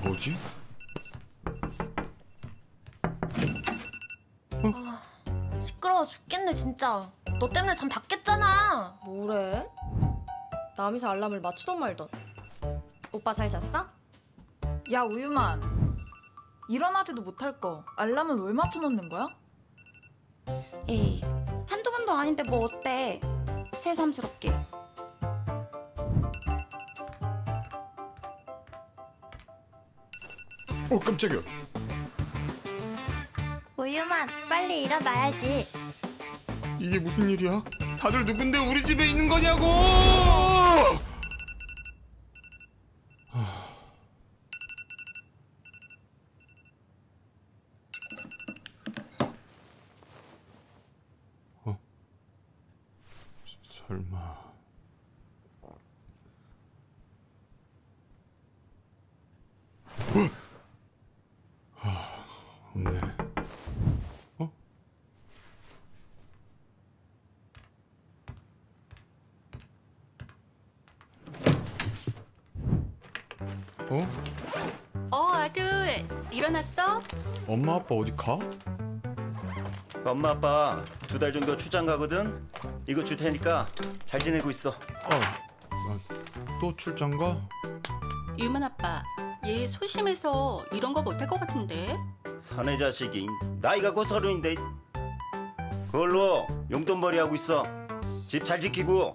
뭐지? 시끄러워 죽겠네 진짜. 너 때문에 잠 다 깼잖아. 뭐래? 남이서 알람을 맞추던 말던. 오빠 잘 잤어? 야 우유만, 일어나지도 못할 거 알람은 왜 맞춰놓는 거야? 에이, 한두 번도 아닌데 뭐 어때? 새삼스럽게. 깜짝이야. 우유만, 빨리 일어나야지. 이게 무슨 일이야? 다들 누군데 우리 집에 있는 거냐고! 설마... 없네. 아들 일어났어? 엄마 아빠 어디 가? 엄마 아빠 2달 정도 출장 가거든. 이거 줄 테니까 잘 지내고 있어. 또 출장 가? 유만 아빠, 얘 소심해서 이런 거 못할 것 같은데. 사내 자식이 나이가 곧 30인데 그걸로 용돈벌이 하고 있어. 집 잘 지키고.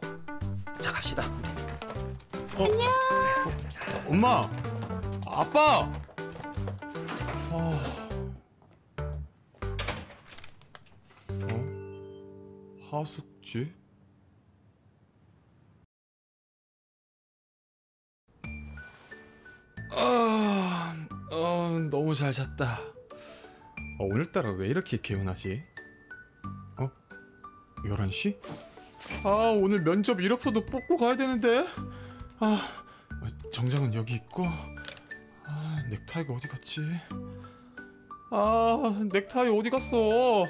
자 갑시다. 안녕. 엄마, 아빠. 하숙집? 너무 잘 잤다. 오늘따라 왜 이렇게 개운하지? 11시? 오늘 면접 이력서도 뽑고 가야 되는데. 정장은 여기 있고. 넥타이가 어디 갔지? 넥타이 어디 갔어?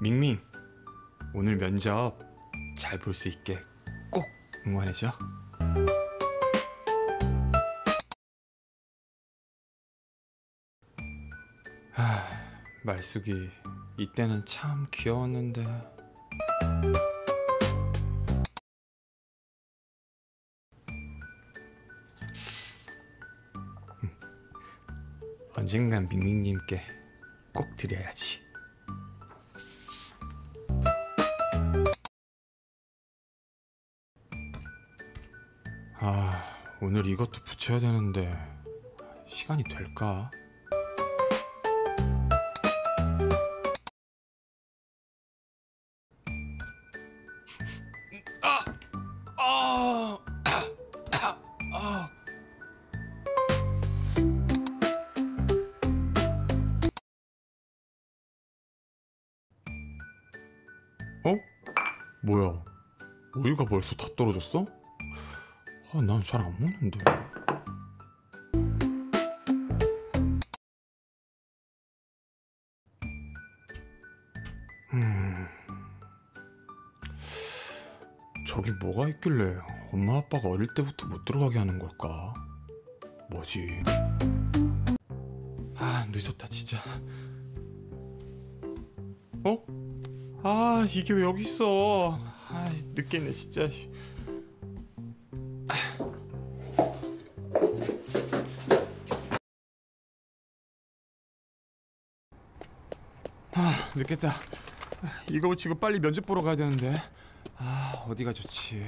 밍밍, 오늘 면접 잘 볼 수 있게 꼭 응원해줘. 말숙이 이때는 참 귀여웠는데. 언젠간 밍밍님께 꼭 드려야지. 오늘 이것도 붙여야 되는데 시간이 될까? 뭐야? 우유가 벌써 다 떨어졌어? 난 잘 안 먹는데. 저기 뭐가 있길래 엄마 아빠가 어릴 때부터 못 들어가게 하는 걸까? 뭐지? 늦었다 진짜. 이게 왜 여기 있어? 늦겠네 진짜. 늦겠다. 이거 지금 빨리 면접 보러 가야 되는데. 어디가 좋지?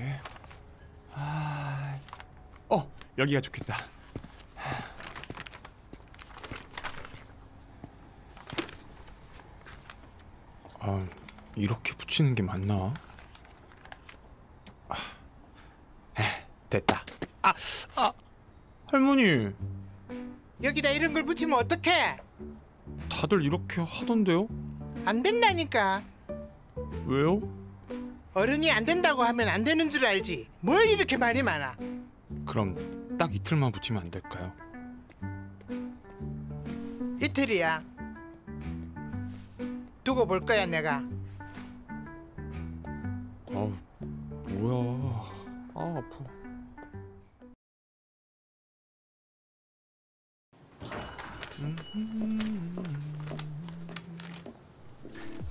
여기가 좋겠다. 이렇게 붙이는 게 맞나? 됐다. 할머니. 여기다 이런 걸 붙이면 어떡해? 다들 이렇게 하던데요? 안 된다니까. 왜요? 어른이 안 된다고 하면 안 되는 줄 알지. 뭘 이렇게 말이 많아. 그럼 딱 이틀만 붙이면 안 될까요? 이틀이야. 두고 볼 거야 내가. 아우 뭐야. 아 아파.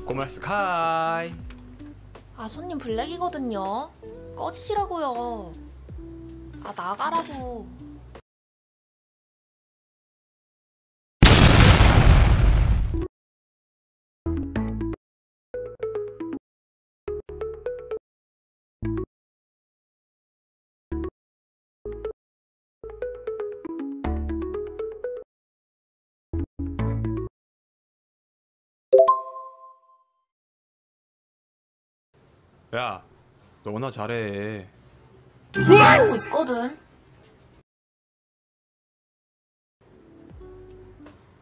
고말스 카이. 아, 손님 블랙이거든요. 꺼지시라고요. 아, 나가라고. 야, 너나 잘해. 하고 있거든.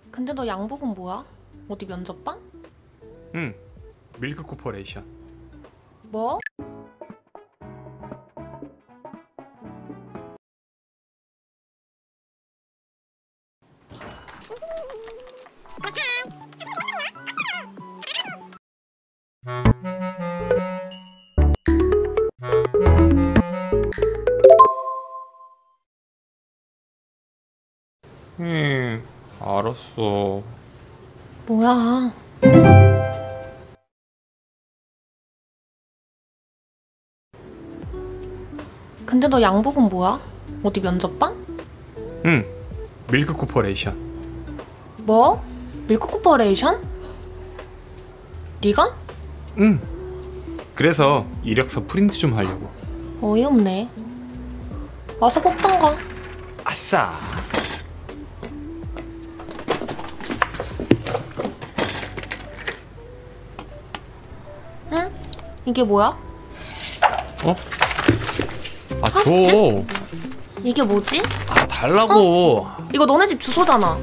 근데 너 양복은 뭐야? 어디 면접반? 응, 밀크 코퍼레이션. 뭐? 알았어. 뭐야? 근데 너 양복은 뭐야? 어디 면접반? 응, 밀크 코퍼레이션. 뭐? 밀크 코퍼레이션? 네가? 응. 그래서 이력서 프린트 좀 하려고. 어이없네. 와서 뽑던가. 아싸. 응? 이게 뭐야? 어? 아, 파스트? 줘. 이게 뭐지? 아, 달라고. 이거 너네 집 주소잖아.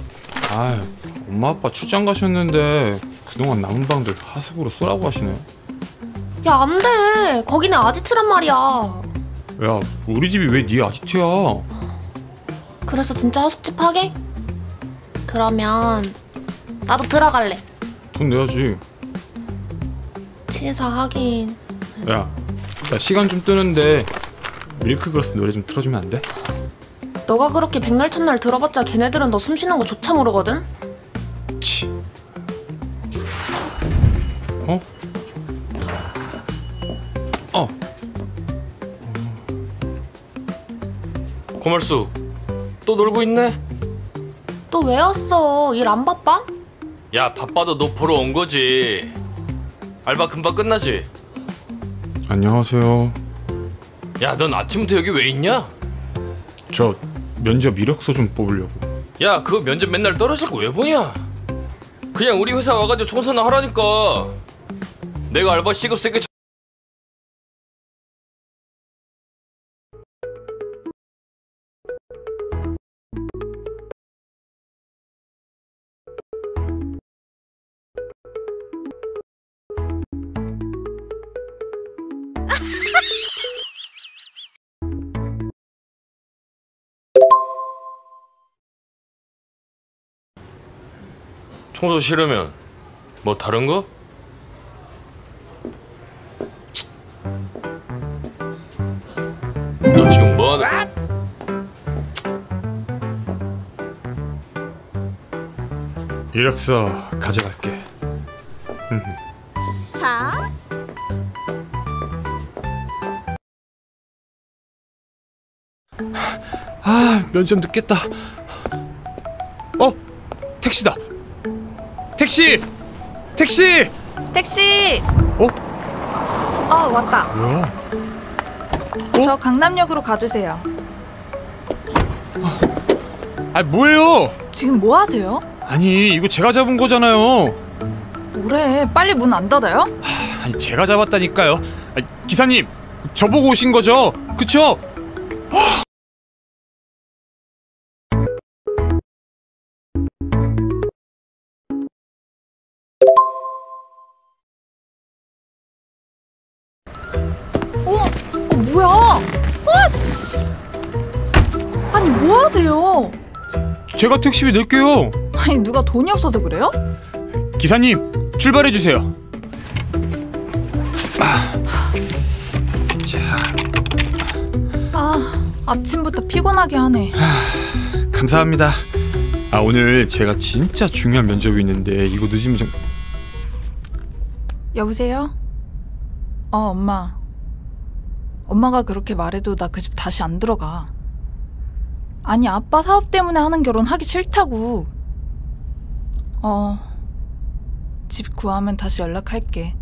아유, 엄마 아빠 출장 가셨는데 그동안 남은 방들 하숙으로 쓰라고 하시네. 야, 안 돼. 거기는 아지트란 말이야. 야, 우리 집이 왜 네 아지트야? 그래서 진짜 하숙집 하게? 그러면 나도 들어갈래. 돈 내야지. 치사하긴. 야, 나 시간 좀 뜨는데 밀크걸스 노래 좀 틀어주면 안 돼? 너가 그렇게 백날 첫날 들어봤자 걔네들은 너 숨쉬는 거 조차 모르거든? 치. 어? 어. 고말수 또 놀고 있네? 너 왜 왔어? 일 안 바빠? 야, 바빠도 너 보러 온 거지. 알바 금방 끝나지? 안녕하세요. 야, 넌 아침부터 여기 왜 있냐? 저 면접 이력서 좀 뽑으려고. 야, 그거 면접 맨날 떨어질 거 왜 보냐? 그냥 우리 회사 와가지고 청소나 하라니까. 내가 알바 시급 세게 청소 싫으면 뭐 다른 거? 너 지금 뭐 하는? 이력서 가져갈게. 자, 아, 면접 늦겠다. 어? 택시다. 택시! 택시! 택시! 어? 왔다. 뭐야? 저 강남역으로 가주세요. 아, 뭐예요? 지금 뭐 하세요? 아니, 이거 제가 잡은 거잖아요. 뭐래? 빨리 문 안 닫아요? 아니, 제가 잡았다니까요. 아니, 기사님, 저보고 오신 거죠? 그쵸? 뭐야? 씨! 제가 택시비 낼게요. 아니 누가 돈이 없어서 그래요? 기사님 출발해주세요. 아침부터 피곤하게 하네. 감사합니다. 오늘 제가 진짜 중요한 면접이 있는데 이거 늦으면 좀... 여보세요? 엄마. 엄마가 그렇게 말해도 나 그 집 다시 안 들어가. 아니 아빠 사업 때문에 하는 결혼 하기 싫다고. 집 구하면 다시 연락할게.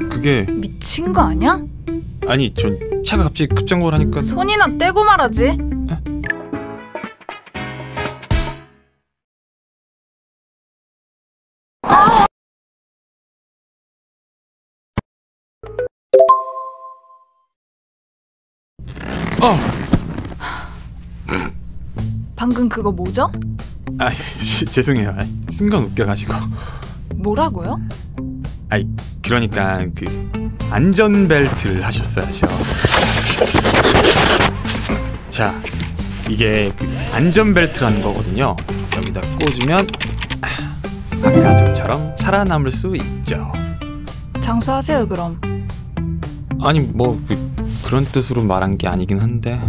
그게... 미친 거 아니야? 아니 전 차가 갑자기 급정거를 하니까... 손이나 떼고 말하지. 방금 그거 뭐죠? 죄송해요. 순간 웃겨가지고. 뭐라고요? 그러니까 그 안전벨트를 하셨어야죠. 자, 이게 그 안전벨트라는 거거든요. 여기다 꽂으면 아까 저처럼 살아남을 수 있죠. 장수하세요 그럼. 아니 뭐 그런 뜻으로 말한 게 아니긴 한데.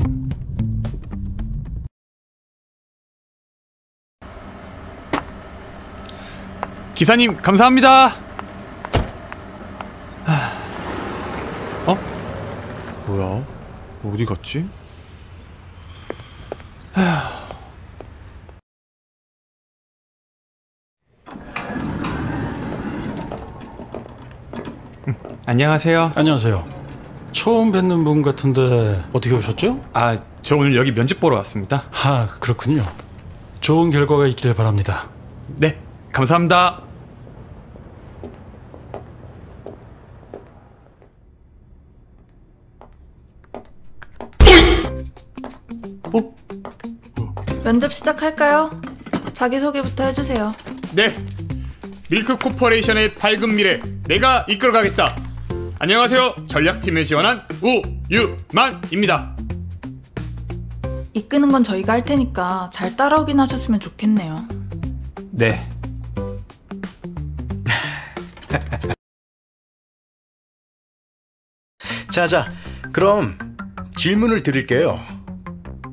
기사님 감사합니다. 뭐야? 어디 갔지? 안녕하세요. 안녕하세요. 처음 뵙는 분 같은데 어떻게 오셨죠? 저 오늘 여기 면접 보러 왔습니다. 그렇군요. 좋은 결과가 있기를 바랍니다. 네, 감사합니다. 면접 시작할까요? 자기소개부터 해주세요. 네, 밀크 코퍼레이션의 밝은 미래 내가 이끌어가겠다. 안녕하세요. 전략팀에 지원한 우유만입니다. 이끄는 건 저희가 할 테니까 잘 따라오긴 하셨으면 좋겠네요. 네. 자, 그럼 질문을 드릴게요.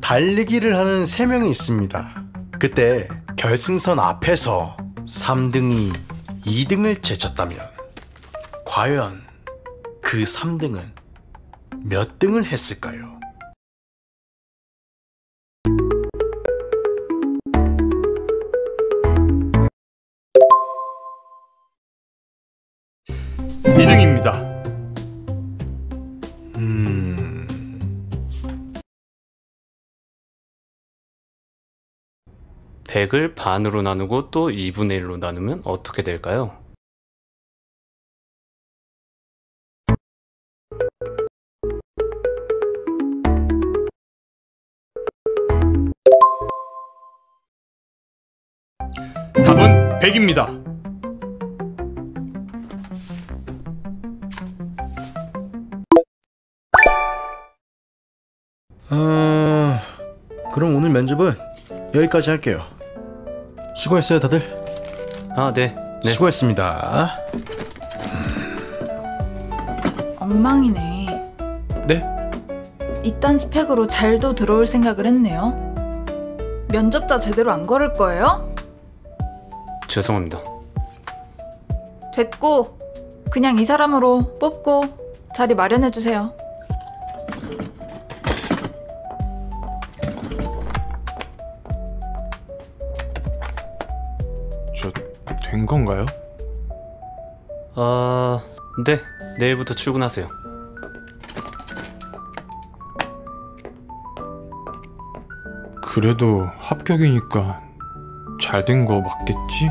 달리기를 하는 3명이 있습니다. 그때 결승선 앞에서 3등이 2등을 제쳤다면 과연 그 3등은 몇 등을 했을까요? (2등입니다) 100을 반으로 나누고 또 2분의 1로 나누면 어떻게 될까요? 답은 100입니다. 그럼 오늘 면접은 여기까지 할게요. 수고했어요 다들. 네. 수고했습니다. 엉망이네. 네? 이딴 스펙으로 잘도 들어올 생각을 했네요. 면접자 제대로 안 걸을 거예요? 죄송합니다. 됐고 그냥 이 사람으로 뽑고 자리 마련해주세요. 된 건가요? 네. 내일부터 출근하세요. 그래도 합격이니까 잘 된 거 맞겠지?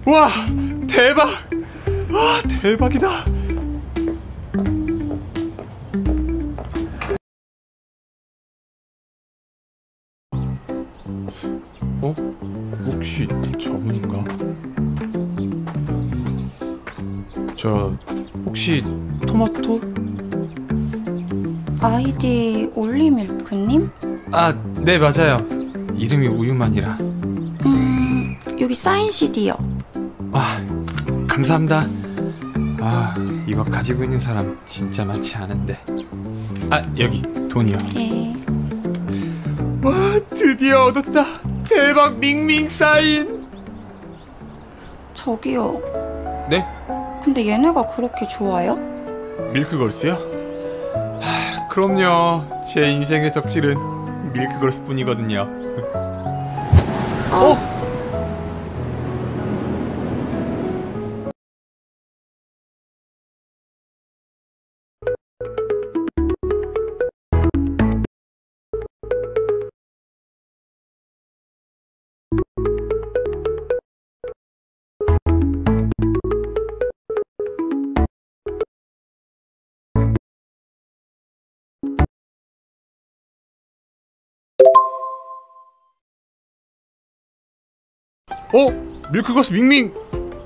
와, 대박! 와, 대박이다. 어? 혹시 저분인가? 저 혹시 토마토? 아이디 올리밀크님? 아, 네, 맞아요. 이름이 우유만이라. 여기 사인 CD요. 와, 감사합니다. 아, 이거 가지고 있는 사람 진짜 많지 않은데. 아, 여기 돈이요. 예. 와, 드디어 얻었다. 대박. 밍밍 사인. 저기요. 네? 근데 얘네가 그렇게 좋아요? 밀크걸스요? 하, 그럼요. 제 인생의 덕질은 밀크걸스 뿐이거든요. 어? 밀크걸스 밍밍.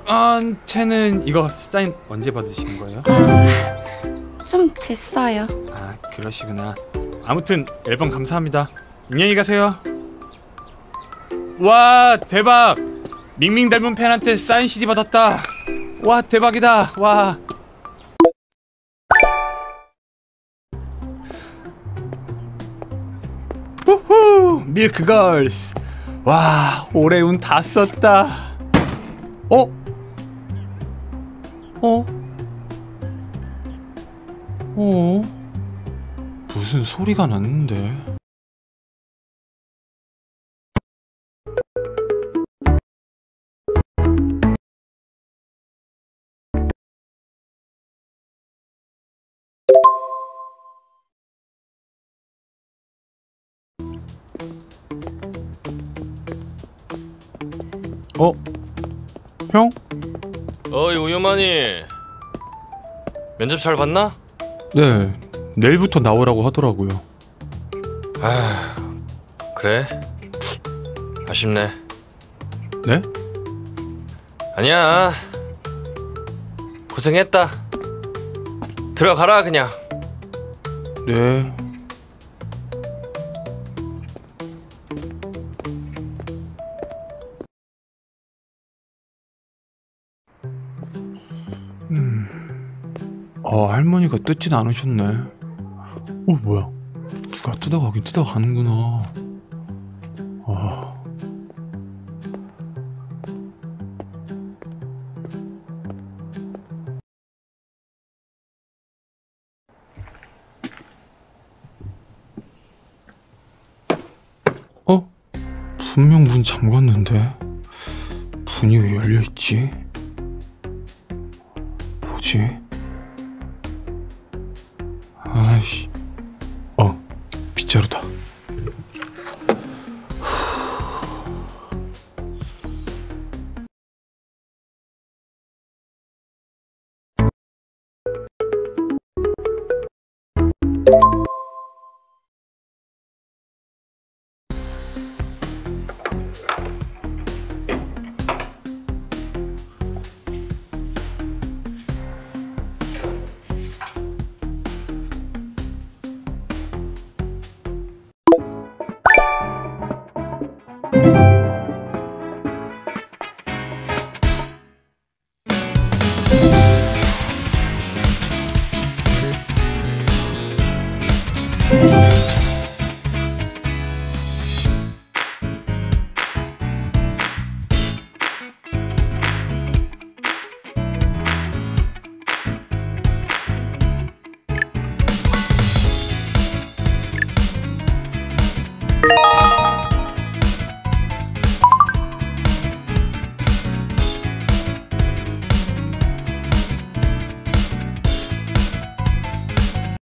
아, 쟤는 이거 사인 언제 받으신 거예요? 좀 됐어요. 아, 그러시구나. 아무튼 앨범 감사합니다. 안녕히 가세요. 와, 대박. 밍밍 닮은 팬한테 사인 CD 받았다. 와, 대박이다. 와. 후후, 밀크걸스. 와, 올해 운 다 썼다. 어? 무슨 소리가 났는데? 형? 어이 우유만이 면접 잘 봤나? 네, 내일부터 나오라고 하더라고요. 아, 그래? 아쉽네. 네? 아니야, 고생했다. 들어가라 그냥. 네. 할머니가 뜯진 않으셨네. 뭐야? 누가 뜯어가긴 뜯어가는구나. 분명 문 잠갔는데 문이 왜 열려있지? 뭐지? 아이씨. 빗자루다.